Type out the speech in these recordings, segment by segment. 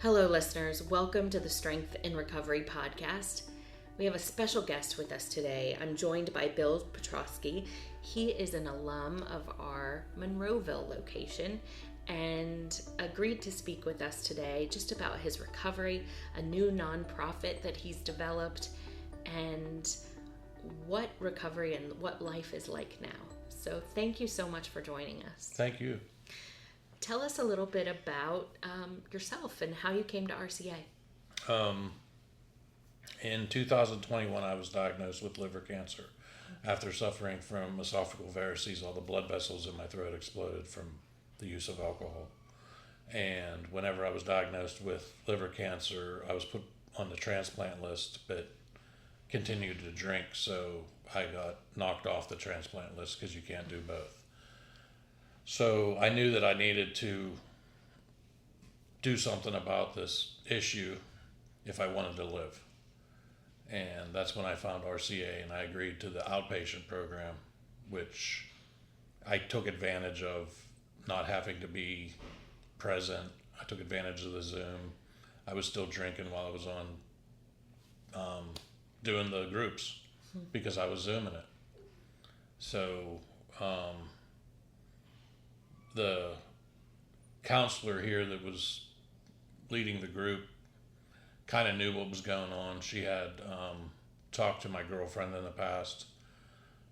Hello, listeners. Welcome to the Strength in Recovery podcast. We have a special guest with us today. I'm joined by Bill Petrosky. He is an alum of our Monroeville location and agreed to speak with us today just about his recovery, a new nonprofit that he's developed, and what recovery and what life is like now. So thank you so much for joining us. Thank you. Tell us a little bit about yourself and how you came to RCA. In 2021, I was diagnosed with liver cancer after suffering from esophageal varices. All the blood vessels in my throat exploded from the use of alcohol. And whenever I was diagnosed with liver cancer, I was put on the transplant list, but continued to drink. So I got knocked off the transplant list because you can't do both. So I knew that I needed to do something about this issue if I wanted to live. And that's when I found RCA and I agreed to the outpatient program, which I took advantage of not having to be present. I took advantage of the Zoom. I was still drinking while I was on doing the groups because I was Zooming it. So the counselor here that was leading the group kind of knew what was going on. She had talked to my girlfriend in the past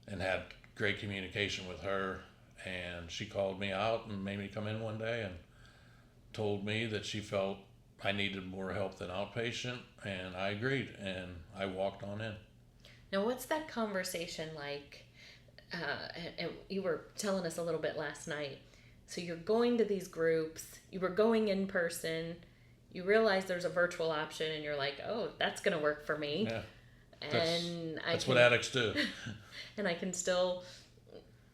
and had great communication with her, and she called me out and made me come in one day and told me that she felt I needed more help than outpatient, and I agreed, and I walked on in. Now, what's that conversation like? And you were telling us a little bit last night. So you're going to these groups, you were going in person, you realize there's a virtual option, and you're like, oh, that's going to work for me. Yeah, that's what addicts do. And I can still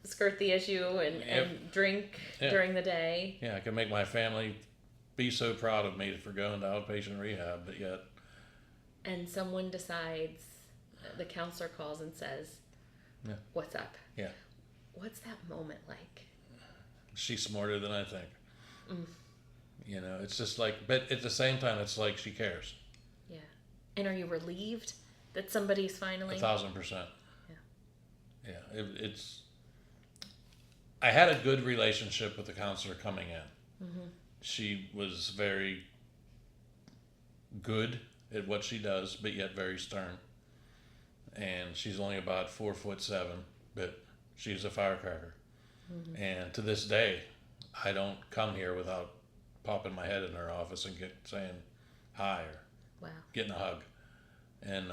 skirt the issue and drink during the day. Yeah, I can make my family be so proud of me for going to outpatient rehab, but yet. And someone decides, the counselor calls and says, what's up? Yeah. What's that moment like? She's smarter than I think. You know, it's just like, but at the same time, it's like she cares. Yeah. And are you relieved that somebody's finally? 1,000%. Yeah. Yeah. I had a good relationship with the counselor coming in. Mm-hmm. She was very good at what she does, but yet very stern. And she's only about 4'7", but she's a firecracker. Mm-hmm. And to this day, I don't come here without popping my head in her office and saying hi or getting a hug. And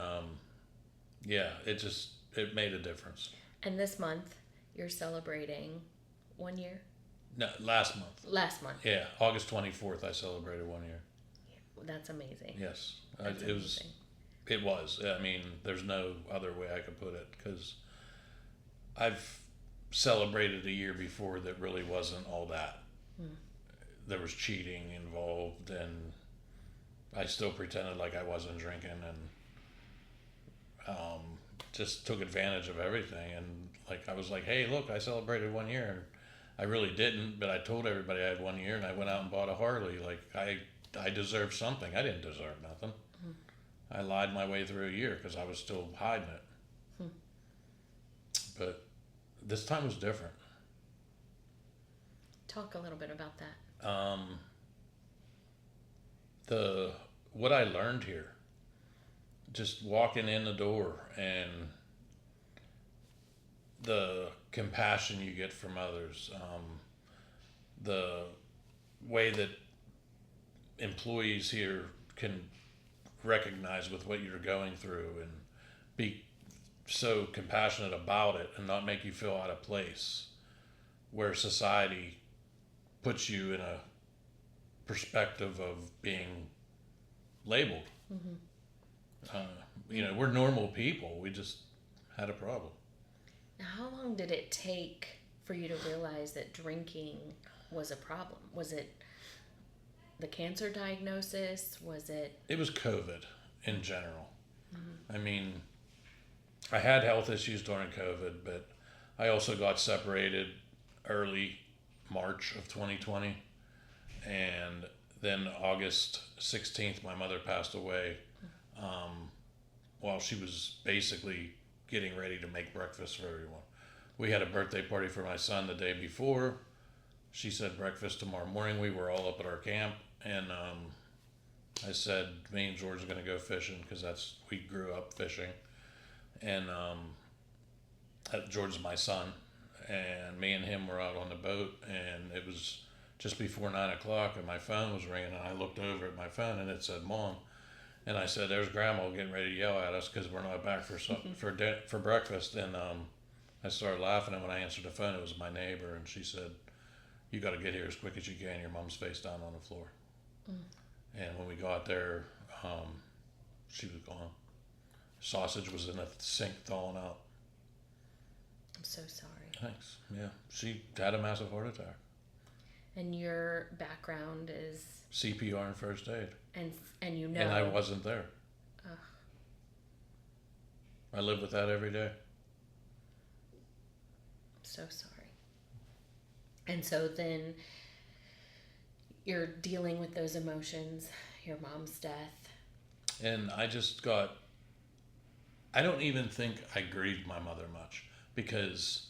it made a difference. And this month, you're celebrating 1 year? No, last month. Last month. Yeah, August 24th, I celebrated 1 year. That's amazing. Yes, amazing. It was. I mean, there's no other way I could put it, because I've celebrated a year before that really wasn't all that. There was cheating involved, and I still pretended like I wasn't drinking, and just took advantage of everything. And like, I was like, hey, look, I celebrated 1 year, and I really didn't, but I told everybody I had 1 year, and I went out and bought a Harley. Like, I deserved something. I didn't deserve nothing. I lied my way through a year because I was still hiding it. But this time was different. Talk a little bit about that. What I learned here, just walking in the door, and the compassion you get from others, the way that employees here can recognize with what you're going through and be so compassionate about it and not make you feel out of place, where society puts you in a perspective of being labeled. We're normal people. We just had a problem. Now, how long did it take for you to realize that drinking was a problem? Was it the cancer diagnosis? Was it? It was COVID in general. I mean, I had health issues during COVID, but I also got separated early March of 2020, and then August 16th, my mother passed away while she was basically getting ready to make breakfast for everyone. We had a birthday party for my son the day before. She said breakfast tomorrow morning. We were all up at our camp, and I said me and George are going to go fishing because we grew up fishing. And George is my son, and me and him were out on the boat, and it was just before 9 o'clock, and my phone was ringing, and I looked over at my phone, and it said Mom. And I said, there's Grandma getting ready to yell at us because we're not back for breakfast. And I started laughing, and when I answered the phone, it was my neighbor, and she said, you got to get here as quick as you can. Your mom's face down on the floor. And when we got there, she was gone. Sausage was in the sink thawing out. I'm so sorry. Thanks. Yeah. She had a massive heart attack. And your background is? CPR and first aid. And you know. And I wasn't there. Ugh. I live with that every day. I'm so sorry. And so then you're dealing with those emotions, your mom's death. And I don't even think I grieved my mother much because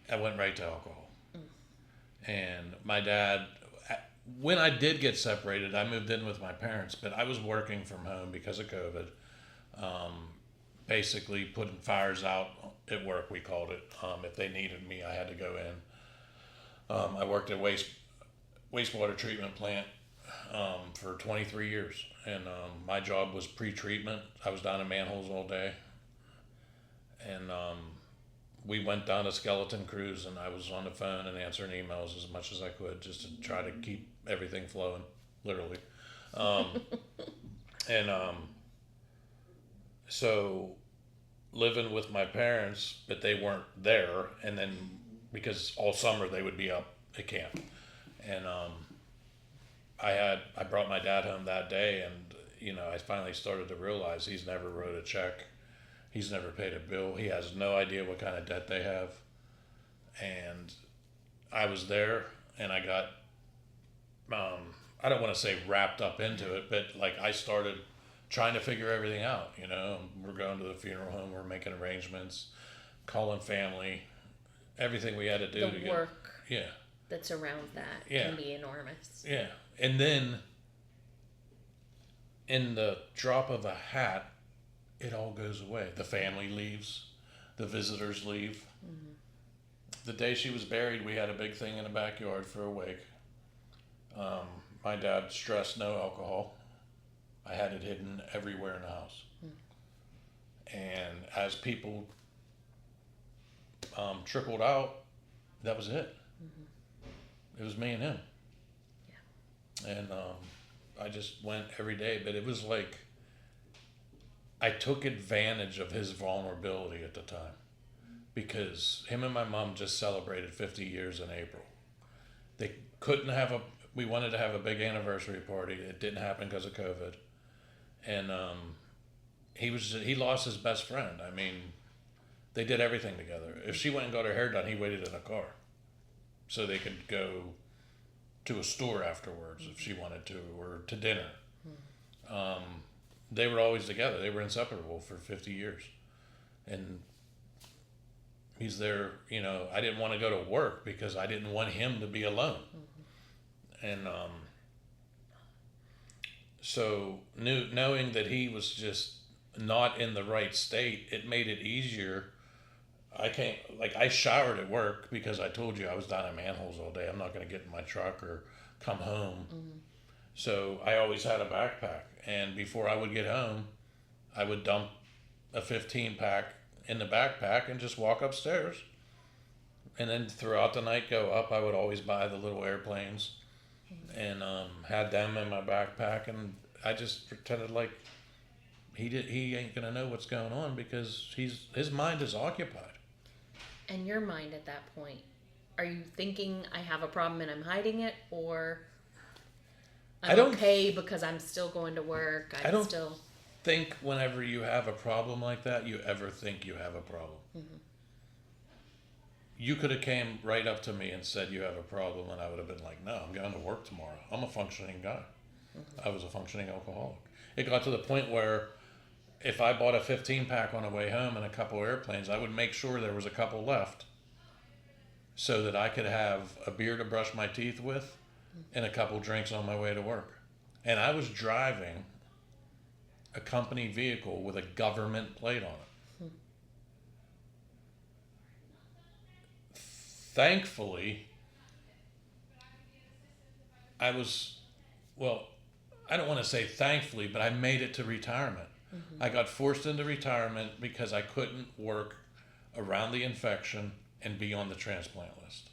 I went right to alcohol. And my dad, when I did get separated, I moved in with my parents, but I was working from home because of COVID. Basically putting fires out at work, we called it. If they needed me, I had to go in. I worked at wastewater treatment plant for 23 years, and my job was pre-treatment. I was down in manholes all day, and we went down to skeleton crews, and I was on the phone and answering emails as much as I could just to try to keep everything flowing, literally. So living with my parents, but they weren't there, and then because all summer they would be up at camp, and I brought my dad home that day, and I finally started to realize he's never wrote a check, he's never paid a bill, he has no idea what kind of debt they have, and I was there, and I got I don't want to say wrapped up into it, but like I started trying to figure everything out. We're going to the funeral home, we're making arrangements, calling family, everything we had to do the to work get, that's around that can be enormous. Yeah. And then in the drop of a hat, it all goes away. The family leaves, the visitors leave. Mm-hmm. The day she was buried, we had a big thing in the backyard for a wake. My dad stressed no alcohol. I had it hidden everywhere in the house. And as people trickled out, that was it. It was me and him. Yeah. And I just went every day, but it was like I took advantage of his vulnerability at the time because him and my mom just celebrated 50 years in April. They couldn't have we wanted to have a big anniversary party. It didn't happen because of COVID. And he lost his best friend. I mean, they did everything together. If she went and got her hair done, he waited in a car so they could go to a store afterwards if she wanted to, or to dinner. They were always together. They were inseparable for 50 years. And he's there, I didn't want to go to work because I didn't want him to be alone. And so knowing that he was just not in the right state, it made it easier. I showered at work because I told you I was down in manholes all day. I'm not going to get in my truck or come home. So I always had a backpack. And before I would get home, I would dump a 15-pack in the backpack and just walk upstairs. And then throughout the night go up, I would always buy the little airplanes and had them in my backpack. And I just pretended like he ain't going to know what's going on because his mind is occupied. And your mind at that point, are you thinking I have a problem and I'm hiding it, or I'm okay because I'm still going to work? I don't think whenever you have a problem like that, you ever think you have a problem. you could have came right up to me and said you have a problem, and I would have been like, no, I'm going to work tomorrow. I'm a functioning guy. I was a functioning alcoholic. It got to the point where if I bought a 15-pack on the way home and a couple airplanes, I would make sure there was a couple left so that I could have a beer to brush my teeth with and a couple drinks on my way to work. And I was driving a company vehicle with a government plate on it. Thankfully, I don't want to say thankfully, but I made it to retirement. I got forced into retirement because I couldn't work around the infection and be on the transplant list.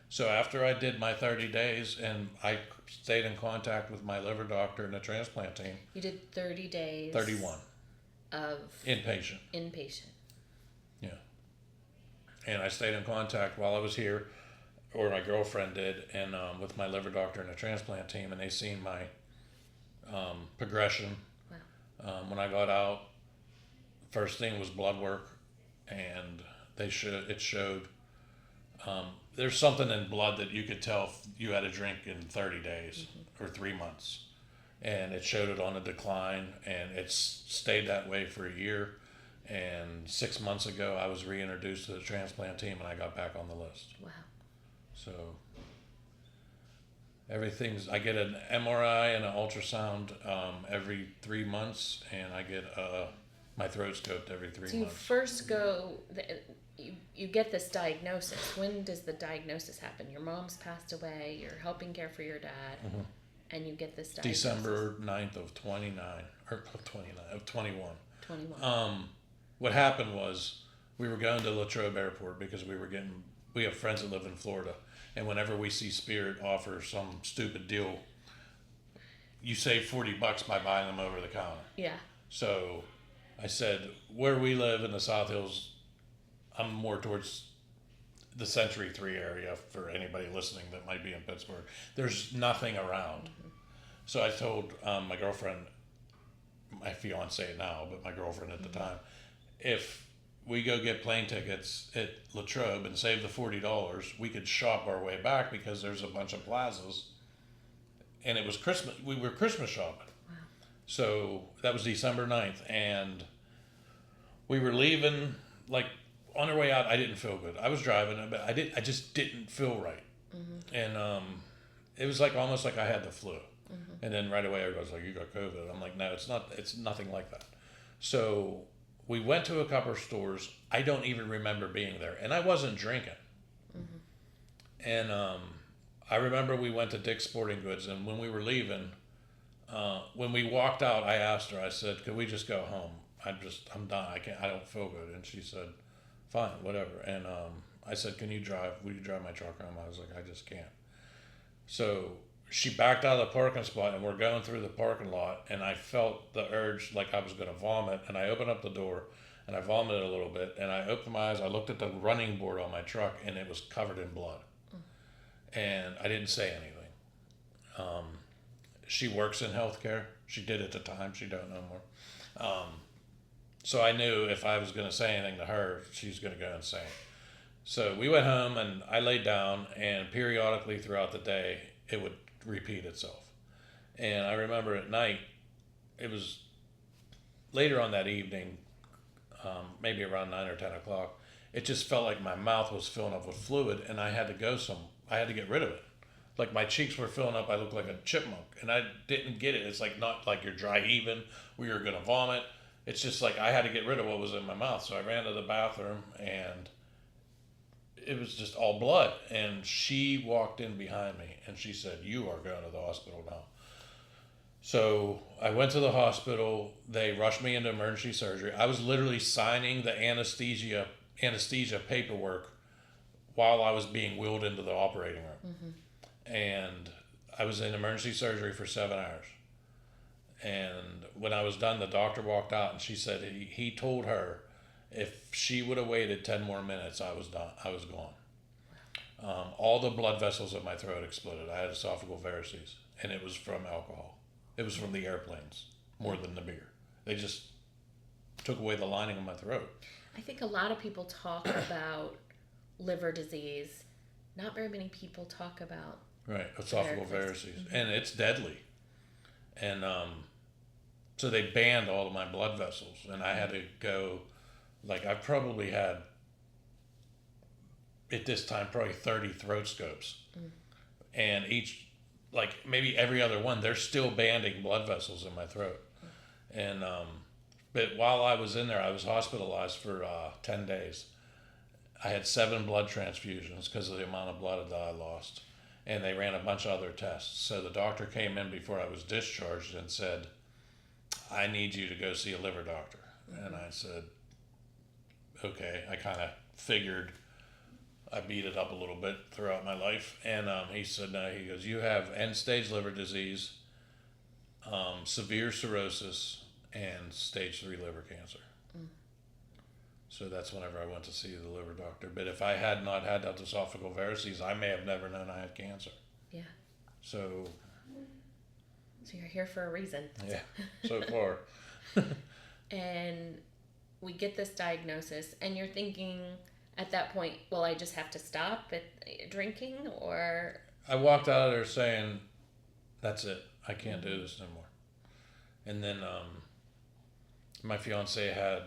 So after I did my 30 days and I stayed in contact with my liver doctor and the transplant team. You did 30 days? 31. Of? Inpatient. Yeah. And I stayed in contact while I was here, or my girlfriend did, and with my liver doctor and the transplant team, and they seen my progression. Wow. When I got out, first thing was blood work, and it showed there's something in blood that you could tell if you had a drink in 30 days or 3 months, and it showed it on a decline, and it's stayed that way for a year. And 6 months ago, I was reintroduced to the transplant team, and I got back on the list. Wow. So I get an MRI and an ultrasound every 3 months, and I get my throat scoped every 3 months. So you first go, you get this diagnosis. When does the diagnosis happen? Your mom's passed away, you're helping care for your dad, and you get this diagnosis. December 9th of 21. 21. What happened was we were going to Latrobe Airport because we have friends that live in Florida, and whenever we see Spirit offer some stupid deal, you save $40 by buying them over the counter. Yeah. So I said, where we live in the South Hills, I'm more towards the Century 3 area for anybody listening that might be in Pittsburgh. There's nothing around. So I told my girlfriend, my fiance now, but my girlfriend at the time, if we go get plane tickets at Latrobe and save the $40, we could shop our way back because there's a bunch of plazas. And it was Christmas. We were Christmas shopping. Wow. So that was December 9th. And we were leaving, like on our way out, I didn't feel good. I was driving, but I just didn't feel right. And it was like almost like I had the flu. And then right away everybody's like, you got COVID. I'm like, no, it's nothing like that. So we went to a couple of stores. I don't even remember being there. And I wasn't drinking. And I remember we went to Dick's Sporting Goods, and when we were leaving, when we walked out, I asked her, I said, could we just go home? I'm done. I don't feel good. And she said, fine, whatever. And I said, will you drive my truck home? I was like, I just can't. So she backed out of the parking spot, and we're going through the parking lot, and I felt the urge like I was going to vomit, and I opened up the door, and I vomited a little bit, and I opened my eyes, I looked at the running board on my truck, and it was covered in blood. And I didn't say anything. She works in healthcare. She did at the time. She don't no more. So I knew if I was going to say anything to her, she's going to go insane. So we went home, and I laid down, and periodically throughout the day, it would repeat itself. And I remember at night, it was later on that evening, maybe around 9 or 10 o'clock, it just felt like my mouth was filling up with fluid, and I had to get rid of it. Like my cheeks were filling up, I looked like a chipmunk, and I didn't get it. It's like not like you're dry heaving, where you're going to vomit. It's just like I had to get rid of what was in my mouth. So I ran to the bathroom, and it was just all blood. And she walked in behind me, and she said, you are going to the hospital now. So I went to the hospital. They rushed me into emergency surgery. I was literally signing the anesthesia paperwork while I was being wheeled into the operating room. And I was in emergency surgery for 7 hours. And when I was done, the doctor walked out, and she said he told her if she would have waited 10 more minutes, I was done. I was gone. All the blood vessels in my throat exploded. I had esophageal varices, and it was from alcohol. It was from the airplanes more than the beer. They just took away the lining of my throat. I think a lot of people talk about liver disease, not very many people talk about. Right, esophageal varices. And it's deadly. And so they banned all of my blood vessels, and I had to go, like, I probably had, at this time, probably 30 throat scopes. And each, like, maybe every other one, they're still banding blood vessels in my throat. And, but while I was in there, I was hospitalized for 10 days. I had 7 blood transfusions because of the amount of blood that I lost. And they ran a bunch of other tests. So the doctor came in before I was discharged and said, I need you to go see a liver doctor. And I said, okay. I kind of figured I beat it up a little bit throughout my life. And he said, no, he goes, you have end-stage liver disease, severe cirrhosis, and stage 3 liver cancer. So that's whenever I went to see the liver doctor. But if I had not had that esophageal varices, I may have never known I had cancer. Yeah. So you're here for a reason. Yeah, so far. And we get this diagnosis, and you're thinking at that point, well, I just have to stop drinking, or? I walked out of there saying, that's it. I can't do this anymore. And then my fiance had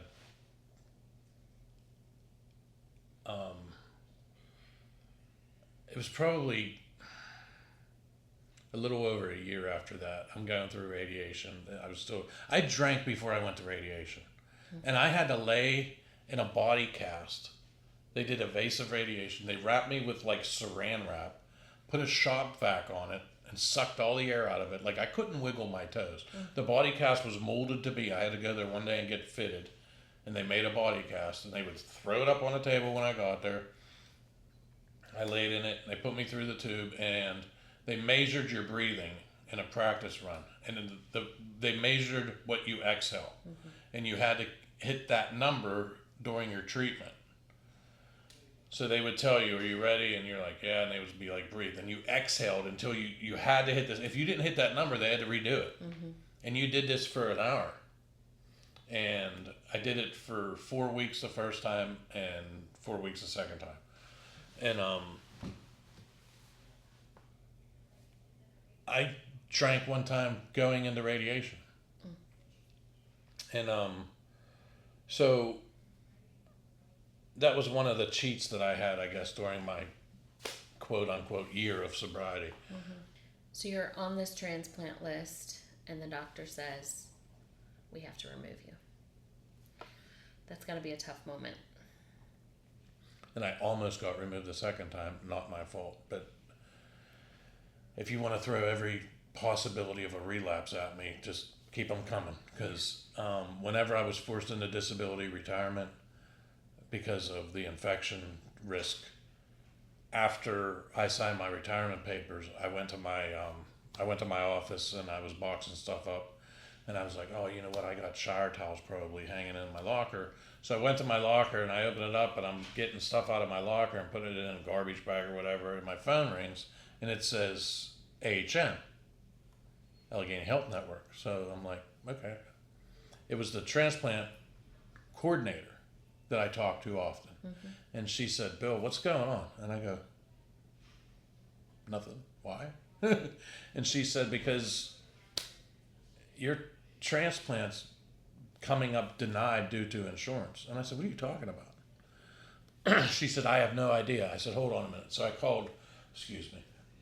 it was probably a little over a year after that. I'm going through radiation. I drank before I went to radiation. And I had to lay in a body cast. They did evasive radiation. They wrapped me with like saran wrap, put a shop vac on it, and sucked all the air out of it. Like, I couldn't wiggle my toes. The body cast was molded to be. I had to go there one day and get fitted. And they made a body cast, and they would throw it up on the table when I got there. I laid in it, and they put me through the tube, and they measured your breathing in a practice run. And they measured what you exhale. And you had to hit that number during your treatment. So they would tell you, are you ready? And you're like, yeah. And they would be like, breathe. And you exhaled until you had to hit this. If you didn't hit that number, they had to redo it. And you did this for an hour. And I did it for 4 weeks the first time and 4 weeks the second time. And I drank one time going into radiation. And so that was one of the cheats that I had, I guess, during my quote unquote year of sobriety. So you're on this transplant list, and the doctor says, we have to remove you. That's got to be a tough moment. And I almost got removed the second time, not my fault. But if you want to throw every possibility of a relapse at me, just keep them coming. Because whenever I was forced into disability retirement because of the infection risk, after I signed my retirement papers, I went to my office and I was boxing stuff up. And I was like, oh, you know what? I got shower towels probably hanging in my locker. So I went to my locker and I opened it up and I'm getting stuff out of my locker and putting it in a garbage bag or whatever. And my phone rings and it says AHN, Allegheny Health Network. So I'm like, okay. It was the transplant coordinator that I talk to often. And she said, Bill, what's going on? And I go, nothing. Why? And she said, because your transplant's coming up denied due to insurance. And I said, what are you talking about? She said, I have no idea. I said, hold on a minute. So I called,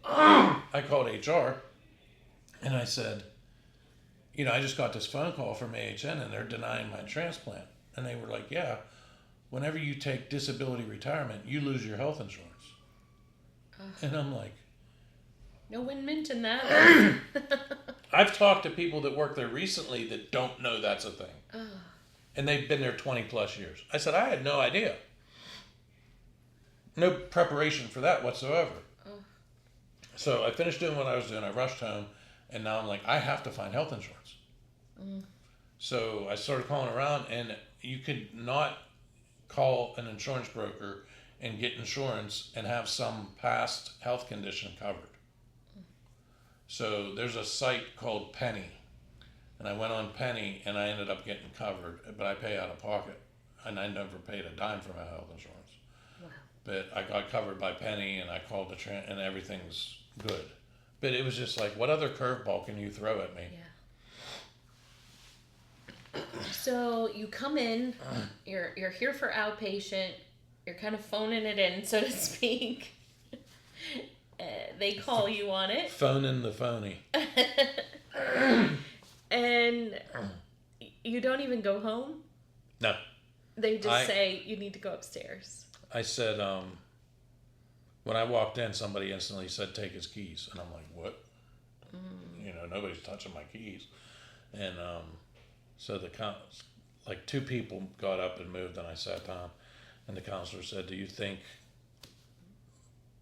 I called HR and I said, you know, I just got this phone call from AHN and they're denying my transplant. And they were like, yeah, whenever you take disability retirement, you lose your health insurance. And I'm like, no one mentioned that. I've talked to people that work there recently that don't know that's a thing. And they've been there 20 plus years. I said, I had no idea. No preparation for that whatsoever. So I finished doing what I was doing. I rushed home. And now I'm like, I have to find health insurance. So I started calling around, and you could not call an insurance broker and get insurance and have some past health condition covered. So there's a site called Penny, and I went on Penny and I ended up getting covered, but I pay out of pocket, and I never paid a dime for my health insurance. Wow. but I got covered by Penny, and I called and everything's good. But it was just like, what other curveball can you throw at me? Yeah. So you come in, you're here for outpatient, you're kind of phoning it in, so to speak. They call you on it. Phoning the phony. And you don't even go home? No. They just say you need to go upstairs. I said, when I walked in, somebody instantly said, take his keys. And I'm like, what? Nobody's touching my keys. And so like 2 people got up and moved, and I sat down. And the counselor said, do you think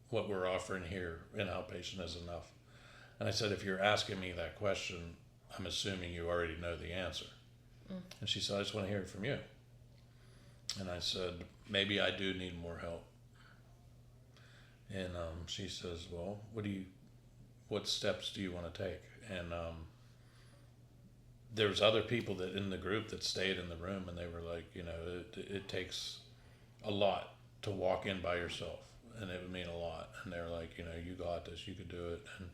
what we're offering here in outpatient is enough? And I said, if you're asking me that question, I'm assuming you already know the answer. And she said, I just want to hear it from you. And I said, maybe I do need more help. And she says, well, what steps do you want to take? And there was other people that in the group that stayed in the room, and they were like, it takes a lot to walk in by yourself, and it would mean a lot. And they were like, you got this, you could do it. And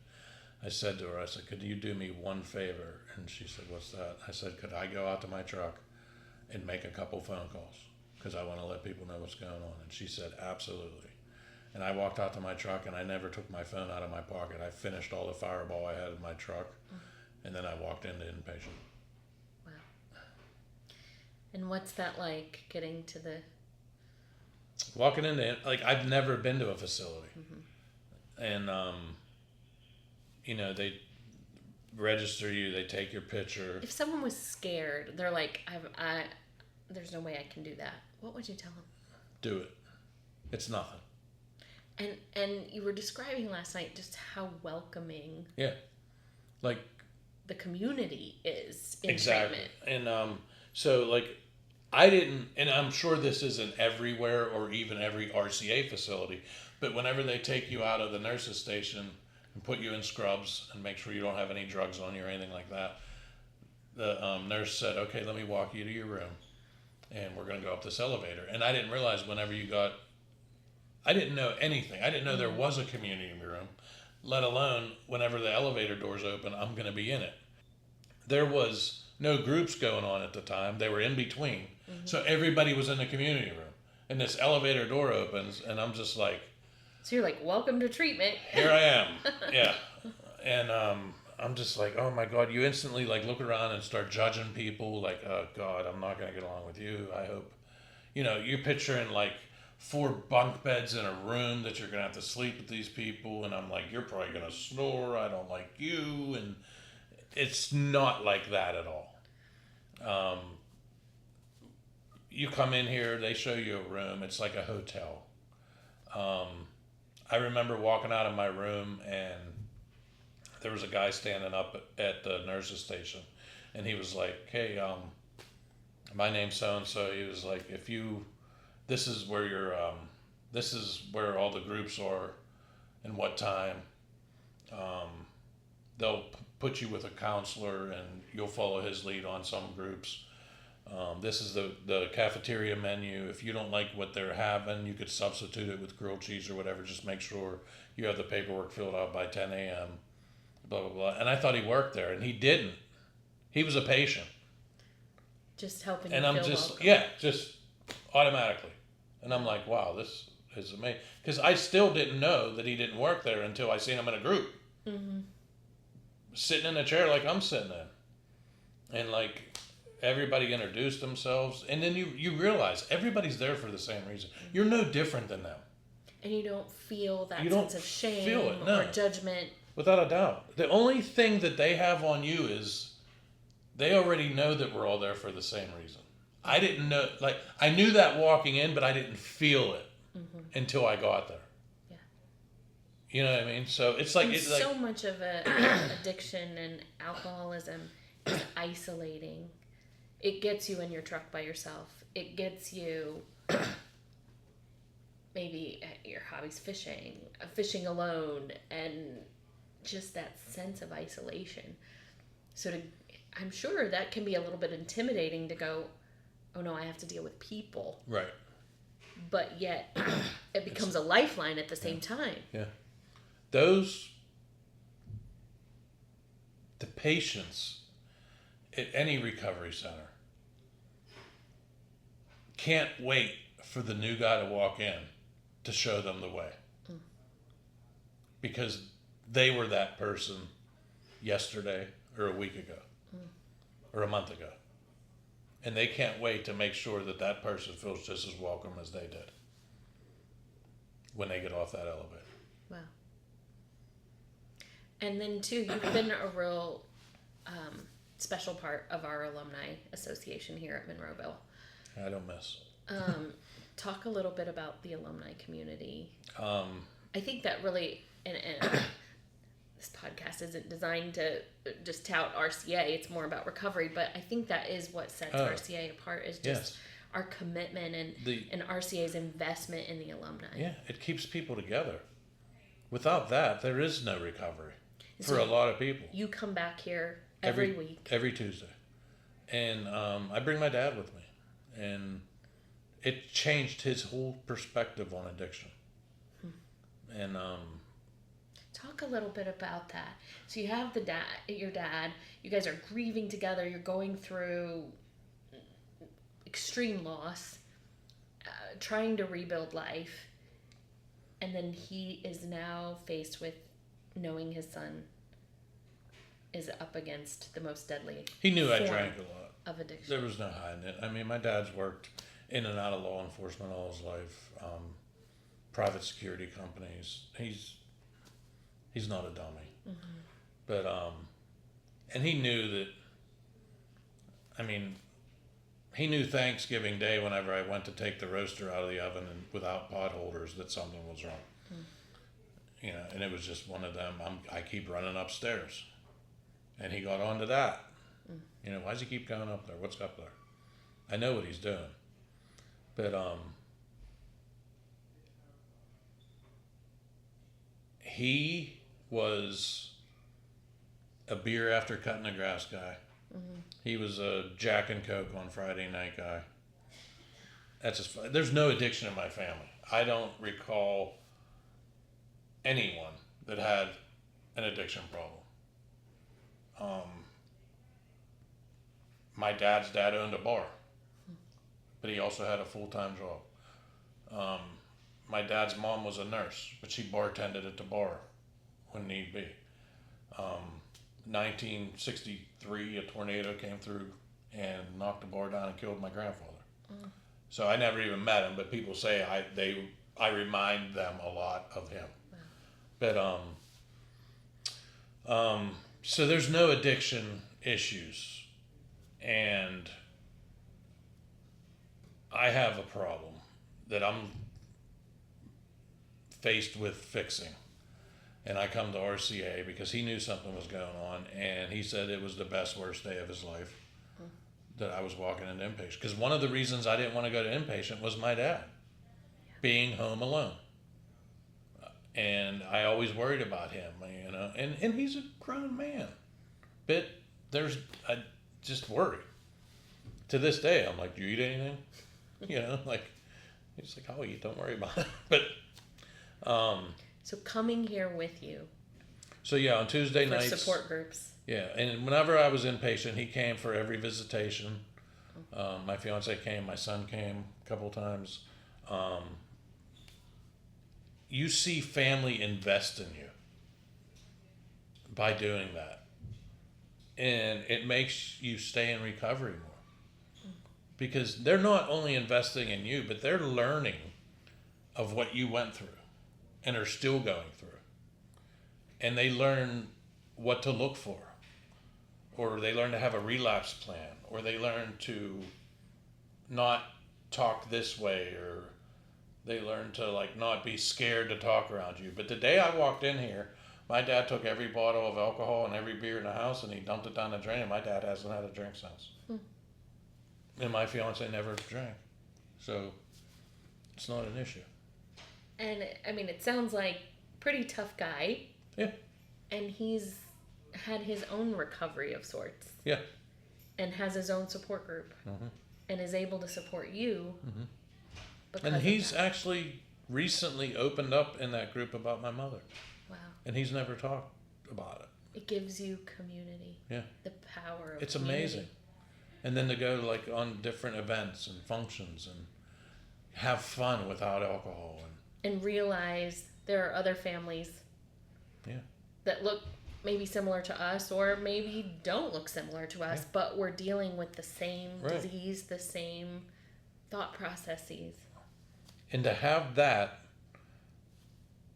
I said to her, could you do me one favor? And she said, what's that? I said, could I go out to my truck and make a couple phone calls? Because I want to let people know what's going on. And she said, absolutely. And I walked out to my truck, and I never took my phone out of my pocket. I finished all the Fireball I had in my truck, and then I walked into inpatient. Wow. And what's that like, getting to the... Walking into it, like, I've never been to a facility. And, they register you, they take your picture. If someone was scared, they're like, there's no way I can do that, what would you tell them? Do it. It's nothing. And you were describing last night just how welcoming like the community is in exactly. treatment. And so like I didn't, and I'm sure this isn't everywhere or even every RCA facility, but whenever they take you out of the nurse's station and put you in scrubs and make sure you don't have any drugs on you or anything like that, the nurse said, okay, let me walk you to your room, and we're going to go up this elevator. And I didn't realize I didn't know anything. I didn't know there was a community room, let alone whenever the elevator doors open, I'm going to be in it. There was no groups going on at the time. They were in between. So everybody was in the community room. And this elevator door opens, and I'm just like... So you're like, welcome to treatment. Here I am. Yeah. And I'm just like, oh my God. You instantly like look around and start judging people. Like, oh God, I'm not going to get along with you. I hope... you're picturing like 4 bunk beds in a room that you're going to have to sleep with these people. And I'm like, you're probably going to snore. I don't like you. And it's not like that at all. You come in here, they show you a room. It's like a hotel. I remember walking out of my room, and there was a guy standing up at the nurse's station, and he was like, hey, my name's so-and-so. He was like, this is where this is where all the groups are and what time. They'll put you with a counselor, and you'll follow his lead on some groups. This is the cafeteria menu. If you don't like what they're having, you could substitute it with grilled cheese or whatever. Just make sure you have the paperwork filled out by 10 a.m., blah, blah, blah. And I thought he worked there, and he didn't. He was a patient. Just helping and you I'm feel just, welcome. Yeah, just automatically. And I'm like, wow, this is amazing. Because I still didn't know that he didn't work there until I seen him in a group. Mm-hmm. Sitting in a chair like I'm sitting in. And like... everybody introduced themselves, and then you realize everybody's there for the same reason. You're no different than them. And you don't feel that sense of shame or judgment. Without a doubt. The only thing that they have on you is they already know that we're all there for the same reason. I didn't know, like, I knew that walking in, but I didn't feel it until I got there. Yeah. You know what I mean? So it's like... it's so much of a addiction and alcoholism is isolating. It gets you in your truck by yourself. It gets you, maybe your hobby's fishing alone, and just that sense of isolation. So I'm sure that can be a little bit intimidating to go, oh no, I have to deal with people. Right. but yet it becomes a lifeline at the same time. Yeah. The patients at any recovery center can't wait for the new guy to walk in to show them the way. Because they were that person yesterday or a week ago or a month ago. And they can't wait to make sure that that person feels just as welcome as they did when they get off that elevator. Wow. And then, too, you've been a real special part of our alumni association here at Monroeville. I don't miss. Talk a little bit about the alumni community. I think that really, and this podcast isn't designed to just tout RCA. It's more about recovery, but I think that is what sets RCA apart is just our commitment and RCA's investment in the alumni. Yeah, it keeps people together. Without that, there is no recovery for a lot of people. You come back here every week. Every Tuesday. And I bring my dad with me. And it changed his whole perspective on addiction. And talk a little bit about that. So you have your dad, you guys are grieving together, you're going through extreme loss, trying to rebuild life, and then he is now faced with knowing his son is up against the most deadly He knew I drank a lot. Of addiction. There was no hiding it. I mean, my dad's worked in and out of law enforcement all his life, private security companies. He's not a dummy. Mm-hmm. But, and he knew that, I mean, he knew Thanksgiving Day whenever I went to take the roaster out of the oven and without pot holders that something was wrong. You know, and it was just one of them, I keep running upstairs. And he got onto that. You know, why does he keep going up there? What's up there? I know what he's doing. But he was a beer after cutting the grass guy. Mm-hmm. He was a Jack and Coke on Friday night guy. That's just, there's no addiction in my family. I don't recall anyone that had an addiction problem. My dad's dad owned a bar, but he also had a full-time job. My dad's mom was a nurse, but she bartended at the bar when need be. 1963, a tornado came through and knocked the bar down and killed my grandfather. So I never even met him, but people say I remind them a lot of him. Wow. But so there's no addiction issues. And I have a problem that I'm faced with fixing. And I come to RCA because he knew something was going on, and he said it was the best, worst day of his life that I was walking into inpatient. Because one of the reasons I didn't want to go to inpatient was my dad being home alone. And I always worried about him, you know, and he's a grown man. But I just worry. To this day, I'm like, do you eat anything? You know, like, he's like, I'll eat, don't worry about it. But, so coming here with you. So yeah, on Tuesday nights. Support groups. Yeah, and whenever I was inpatient, he came for every visitation. My fiance came, my son came a couple times. You see family invest in you by doing that. And it makes you stay in recovery more. Because they're not only investing in you, but they're learning of what you went through and are still going through. And they learn what to look for. Or they learn to have a relapse plan. Or they learn to not talk this way. Or they learn to not be scared to talk around you. But the day I walked in here, my dad took every bottle of alcohol and every beer in the house and he dumped it down the drain, and my dad hasn't had a drink since. And my fiance never drank. So it's not an issue. And I mean, it sounds like pretty tough guy. Yeah. And he's had his own recovery of sorts. Yeah. And has his own support group. Mm-hmm. And is able to support you because And he's of that. actually recently opened up in that group about my mother. Wow. And he's never talked about it. It gives you community. Yeah. The power of It's community. amazing. And then to go like on different events and functions and have fun without alcohol And realize there are other families that look maybe similar to us or maybe don't look similar to us, but we're dealing with the same disease, the same thought processes. And to have that,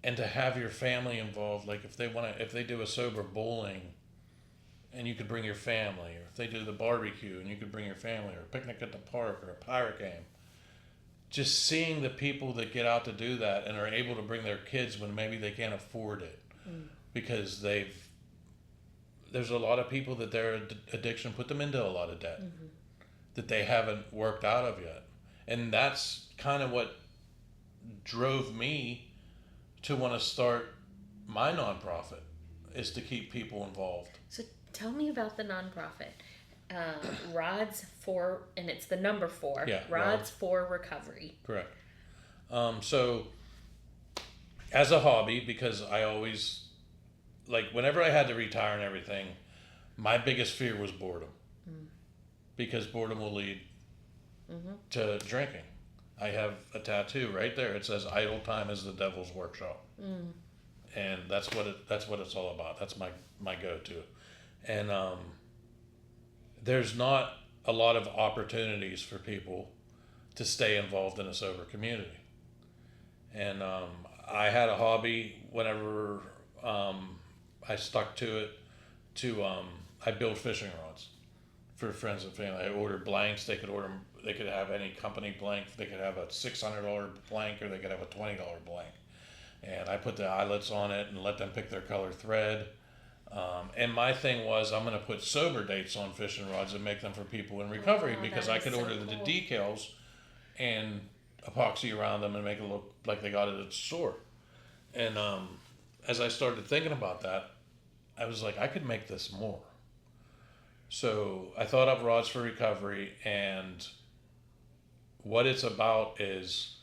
and to have your family involved, like if they do a sober bowling and you could bring your family, or if they do the barbecue and you could bring your family, or a picnic at the park, or a pirate game, just seeing the people that get out to do that and are able to bring their kids when maybe they can't afford it because there's a lot of people that their addiction put them into a lot of debt that they haven't worked out of yet. And that's kind of what drove me to want to start my nonprofit, is to keep people involved. So tell me about the nonprofit. Rods for, and it's the number 4. Yeah, Rods for Recovery. Correct. So as a hobby, because I always, like whenever I had to retire and everything, my biggest fear was boredom. Because boredom will lead to drinking. I have a tattoo right there. It says idle time is the devil's workshop. And that's what it's all about. That's my go-to. And there's not a lot of opportunities for people to stay involved in a sober community. And I had a hobby whenever I stuck to it I build fishing rods for friends and family. I ordered blanks. They could have any company blank. They could have a $600 blank, or they could have a $20 blank. And I put the eyelets on it and let them pick their color thread. And my thing was, I'm going to put sober dates on fishing rods and make them for people in recovery, because I could order the decals and epoxy around them and make it look like they got it at the store. And as I started thinking about that, I was like, I could make this more. So I thought up Rods for Recovery, and what it's about is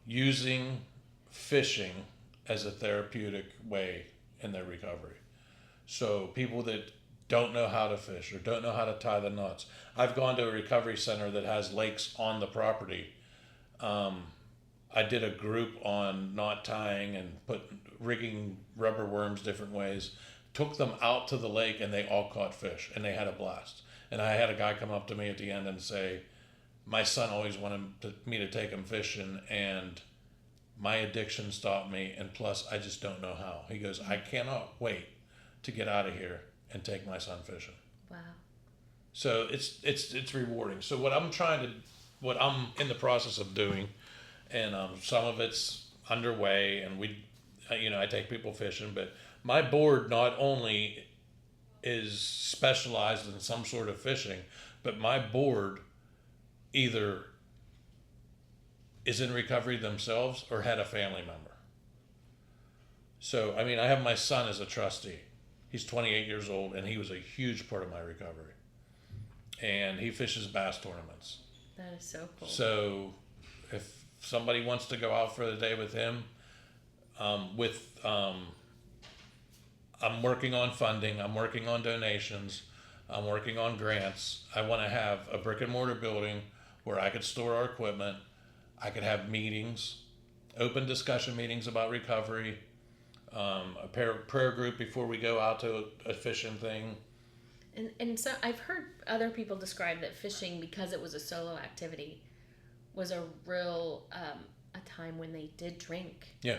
using fishing as a therapeutic way in their recovery. So people that don't know how to fish or don't know how to tie the knots. I've gone to a recovery center that has lakes on the property. I did a group on knot tying and rigging rubber worms different ways. Took them out to the lake and they all caught fish and they had a blast. And I had a guy come up to me at the end and say, my son always wanted me to take him fishing, and my addiction stopped me, and plus I just don't know how. He goes, I cannot wait to get out of here and take my son fishing. Wow. So it's rewarding. So what I'm in the process of doing, and some of it's underway, and I take people fishing, but my board not only is specialized in some sort of fishing, but my board either is in recovery themselves or had a family member. So, I mean, I have my son as a trustee. He's 28 years old, and he was a huge part of my recovery. And he fishes bass tournaments. That is so cool. So, if somebody wants to go out for the day with him, I'm working on funding, I'm working on donations, I'm working on grants. I want to have a brick and mortar building where I could store our equipment. I could have meetings, open discussion meetings about recovery, a prayer group before we go out to a fishing thing. And so I've heard other people describe that fishing, because it was a solo activity, was a real a time when they did drink. Yeah.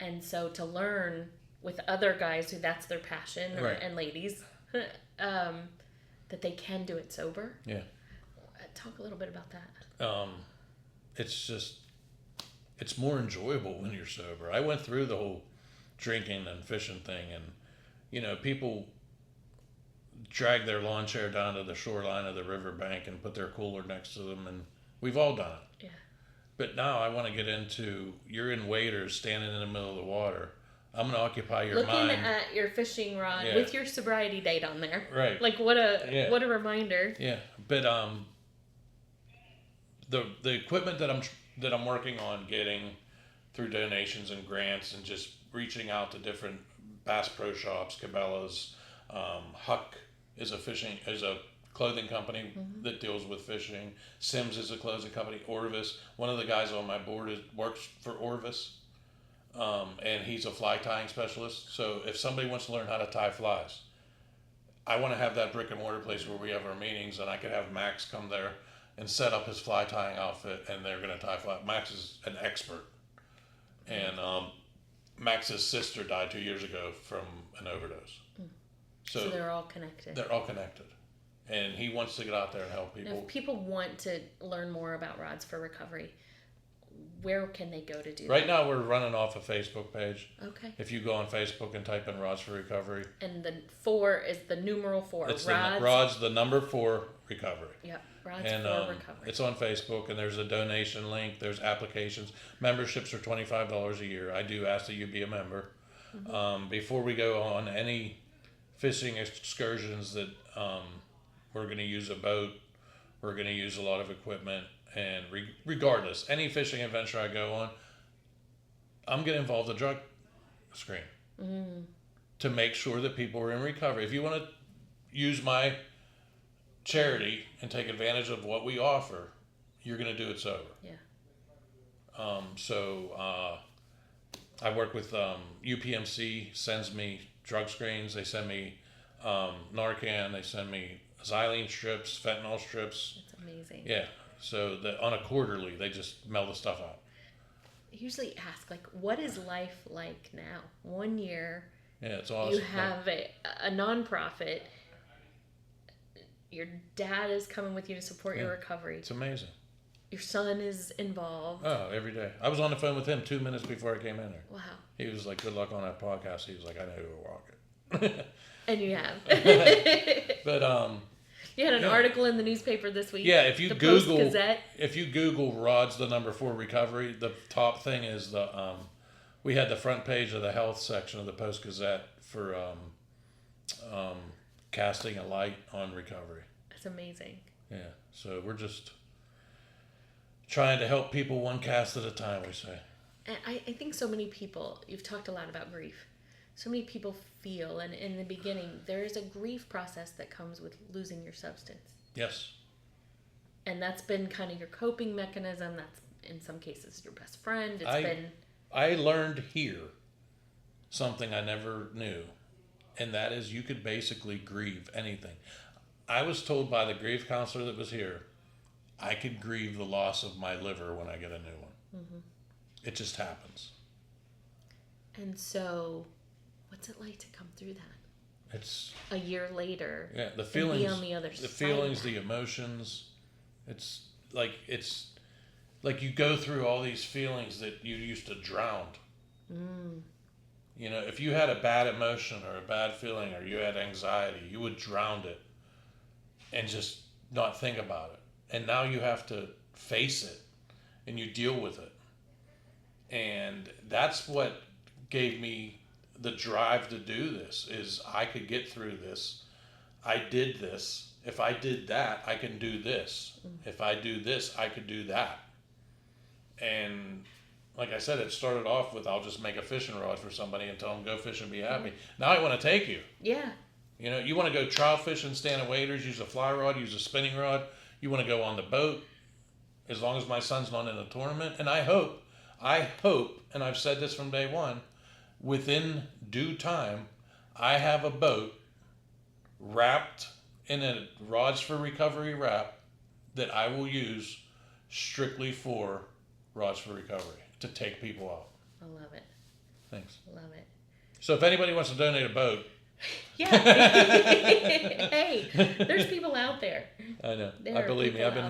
And so to learn with other guys who that's their passion, and ladies, that they can do it sober. Yeah. Talk a little bit about that. It's more enjoyable when you're sober. I went through the whole drinking and fishing thing, and people drag their lawn chair down to the shoreline of the riverbank and put their cooler next to them, and we've all done it. Yeah. But now I want to get into, you're in waders standing in the middle of the water. I'm going to occupy your Looking mind. Looking at your fishing rod with your sobriety date on there. Right. Like what a reminder. Yeah. But the equipment that I'm that I'm working on getting through donations and grants and just reaching out to different Bass Pro Shops, Cabela's. Huck is a clothing company that deals with fishing. Sims is a clothing company. Orvis, one of the guys on my board works for Orvis, and he's a fly tying specialist. So if somebody wants to learn how to tie flies, I want to have that brick and mortar place where we have our meetings, and I could have Max come there and set up his fly tying outfit, and they're going to tie fly. Max is an expert, and Max's sister died 2 years ago from an overdose. So they're all connected. They're all connected. And he wants to get out there and help people. Now, if people want to learn more about Rods for Recovery, where can they go to do that? Right now, we're running off a Facebook page. Okay. If you go on Facebook and type in Rods for Recovery. And the 4 is the numeral 4. It's Rods, the number 4 Recovery. Yep. Rods for Recovery. It's on Facebook, and there's a donation link. There's applications. Memberships are $25 a year. I do ask that you be a member. Before we go on any fishing excursions that we're going to use a boat, we're going to use a lot of equipment, and regardless, any fishing adventure I go on, I'm going to involve the drug screen to make sure that people are in recovery. If you want to use my charity and take advantage of what we offer, you're going to do it sober. Yeah. I work with UPMC, sends me drug screens. They send me Narcan. They send me xylene strips, fentanyl strips. That's amazing. Yeah. So on a quarterly, they just mail the stuff out. I usually ask, what is life like now? 1 year. Yeah, it's awesome. You have a nonprofit. Your dad is coming with you to support your recovery. It's amazing. Your son is involved. Oh, every day. I was on the phone with him 2 minutes before I came in there. Wow. He was like, good luck on that podcast. He was like, I know who will walk it. And you have. But you had an article in the newspaper this week. Yeah, if you Google Post-Gazette. Rods the number 4 recovery, the top thing is we had the front page of the health section of the Post Gazette for casting a light on recovery. That's amazing. Yeah, so we're just trying to help people one cast at a time, we say. And I think so many people, you've talked a lot about grief. So many people feel, and in the beginning, there is a grief process that comes with losing your substance. Yes. And that's been kind of your coping mechanism. That's, in some cases, your best friend. I learned here something I never knew, and that is you could basically grieve anything. I was told by the grief counselor that was here, I could grieve the loss of my liver when I get a new one. Mm-hmm. It just happens. And so, what's it like to come through that? It's a year later. Yeah, the feelings, and be on the other side. The feelings, the emotions. It's like you go through all these feelings that you used to drown. You know, if you had a bad emotion or a bad feeling or you had anxiety, you would drown it and just not think about it. And now you have to face it and you deal with it. And that's what gave me the drive to do this, is I could get through this. I did this. If I did that, I can do this. If I do this, I could do that. And like I said, it started off with I'll just make a fishing rod for somebody and tell them go fish and be happy. Now I want to take you. Yeah. You know, you want to go trout fishing, stand at waders, use a fly rod, use a spinning rod. You want to go on the boat, as long as my son's not in a tournament. And I hope, and I've said this from day one, within due time, I have a boat wrapped in a Rods for Recovery wrap that I will use strictly for Rods for Recovery to take people out. I love it. Thanks. Love it. So if anybody wants to donate a boat. Yeah. Hey, there's people out there. I know. I believe me. I've been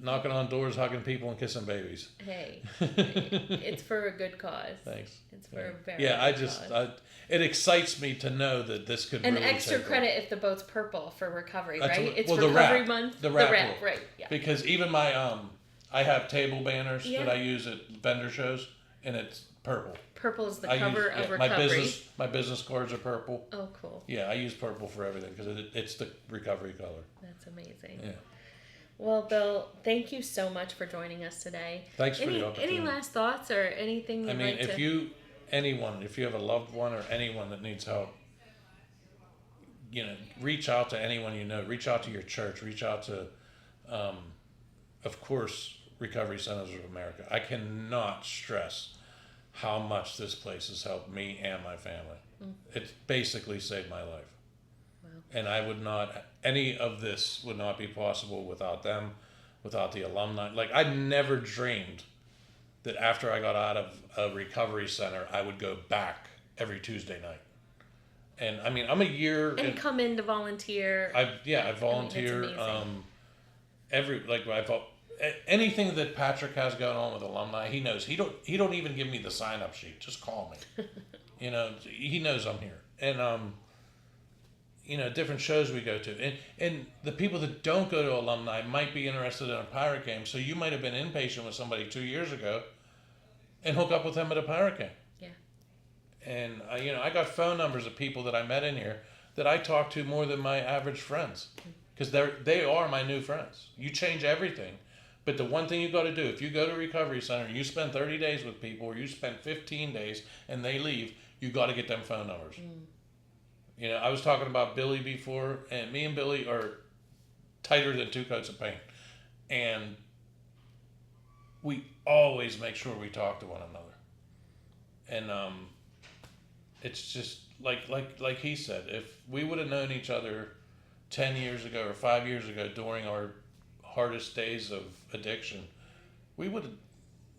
knocking on doors, hugging people, and kissing babies. Hey, it's for a good cause. Thanks. It's for a very good cause. It excites me to know that this could an really extra take credit if the boat's purple for recovery, right? It's the recovery wrap, month. The wrap, right? Yeah. Because even my I have table banners that I use at vendor shows, and it's purple. Purple is the cover of recovery. My business cards are purple. Oh, cool. Yeah, I use purple for everything because it's the recovery color. That's amazing. Yeah. Well, Bill, thank you so much for joining us today. Thanks for the opportunity. Any last thoughts or anything you'd like to... if you have a loved one or anyone that needs help, reach out to anyone you know. Reach out to your church. Reach out to, of course, Recovery Centers of America. I cannot stress how much this place has helped me and my family. It's basically saved my life. Wow. And any of this would not be possible without them, without the alumni. Like, I never dreamed that after I got out of a recovery center, I would go back every Tuesday night. And I mean, I'm a year... And come in to volunteer. I volunteer. Anything that Patrick has going on with alumni, he knows. He don't even give me the sign-up sheet. Just call me. He knows I'm here. And, different shows we go to. And the people that don't go to alumni might be interested in a pirate game. So you might have been inpatient with somebody 2 years ago and hook up with them at a pirate game. Yeah. And, I got phone numbers of people that I met in here that I talk to more than my average friends. Because they are my new friends. You change everything. But the one thing you got to do, if you go to a recovery center and you spend 30 days with people, or you spend 15 days and they leave, you got to get them phone numbers. I was talking about Billy before, and me and Billy are tighter than 2 coats of paint. And we always make sure we talk to one another. And it's just like he said, if we would have known each other 10 years ago or 5 years ago during our hardest days of addiction, we would have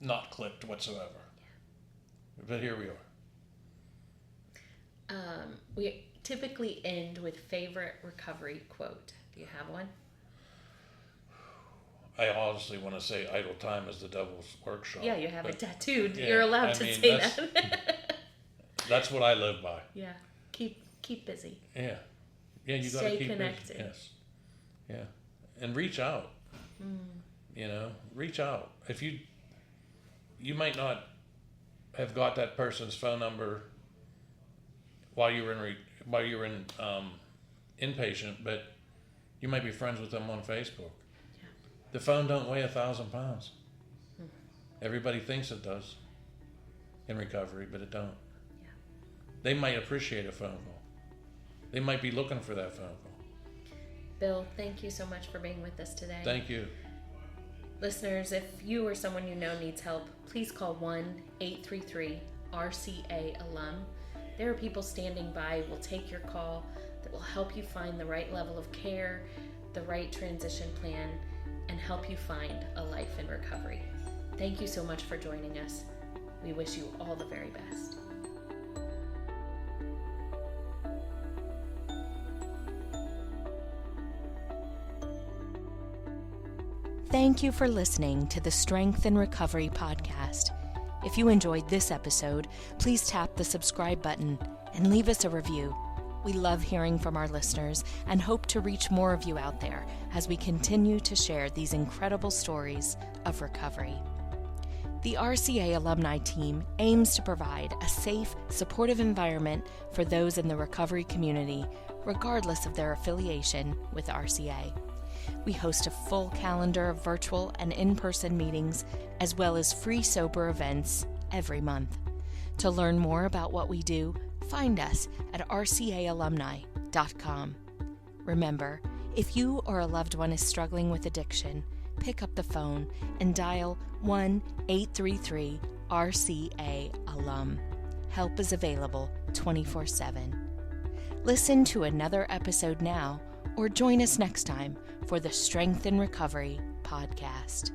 not clicked whatsoever. But here we are. We typically end with favorite recovery quote. Do you have one? I honestly want to say idle time is the devil's workshop. Yeah, you have it tattooed. Yeah, you're allowed to say that. That's what I live by. Yeah. Keep busy. Yeah. Yeah, you got to keep connected. Busy. Yes. Yeah. And reach out. Reach out. If you might not have got that person's phone number while you were in inpatient, but you might be friends with them on Facebook. Yeah. The phone don't weigh 1,000 pounds. Everybody thinks it does in recovery, but it don't. Yeah. They might appreciate a phone call. They might be looking for that phone call. Bill, thank you so much for being with us today. Thank you. Listeners, if you or someone you know needs help, please call 1-833-RCA-ALUM. There are people standing by who will take your call, that will help you find the right level of care, the right transition plan, and help you find a life in recovery. Thank you so much for joining us. We wish you all the very best. Thank you for listening to the Strength in Recovery podcast. If you enjoyed this episode, please tap the subscribe button and leave us a review. We love hearing from our listeners and hope to reach more of you out there as we continue to share these incredible stories of recovery. The RCA alumni team aims to provide a safe, supportive environment for those in the recovery community, regardless of their affiliation with RCA. We host a full calendar of virtual and in-person meetings, as well as free sober events every month. To learn more about what we do, find us at rcaalumni.com. Remember, if you or a loved one is struggling with addiction, pick up the phone and dial 1-833-RCA-ALUM. Help is available 24/7. Listen to another episode now, or join us next time for the Strength in Recovery podcast.